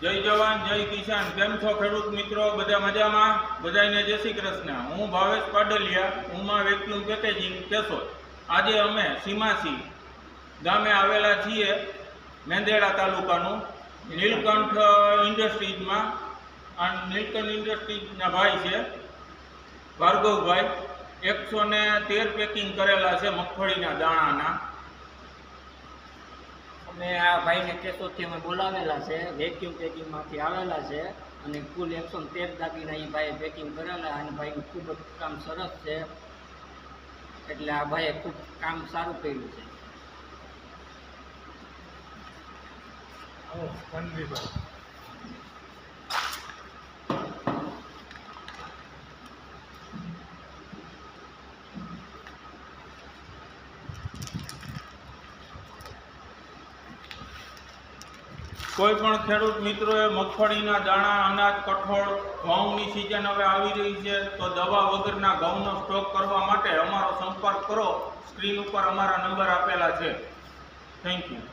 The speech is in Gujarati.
જય જવાન જય કિસાન। કેમ છો ખેડૂત મિત્રો? બધા મજામાં? બધાને જય શ્રી કૃષ્ણ। હું ભાવેશ પાડલિયા, ઉમા વેક્યુમ પેકેજિંગ કેશોદ। આજે અમે સીમાસી ગામે આવેલા છીએ, મેંદેડા તાલુકાનું નીલકંઠ ઇન્ડસ્ટ્રીઝમાં। આ નીલકંઠ ઇન્ડસ્ટ્રીઝના ભાઈ છે ભાર્ગવભાઈ। 113 પેકિંગ કરેલા છે મગફળીના દાણાના। અમે આ ભાઈને કેશોદથી અમે બોલાવેલા છે, વેક્યુમ પેકિંગમાંથી આવેલા છે અને કુલ 113 દાગીના એ ભાઈએ પેકિંગ કરેલા અને ભાઈનું ખૂબ જ કામ સરસ છે, એટલે આ ભાઈએ ખૂબ કામ સારું કર્યું છે। કોઈ પણ ખેડૂત મિત્રોએ મગફળીના દાણા, અનાજ, કઠોળ, ઘઉંની સિઝન હવે આવી રહી છે, તો દવા વગરના ઘઉંનો સ્ટોક કરવા માટે અમારો સંપર્ક કરો। સ્ક્રીન ઉપર અમારા નંબર આપેલા છે। Thank you.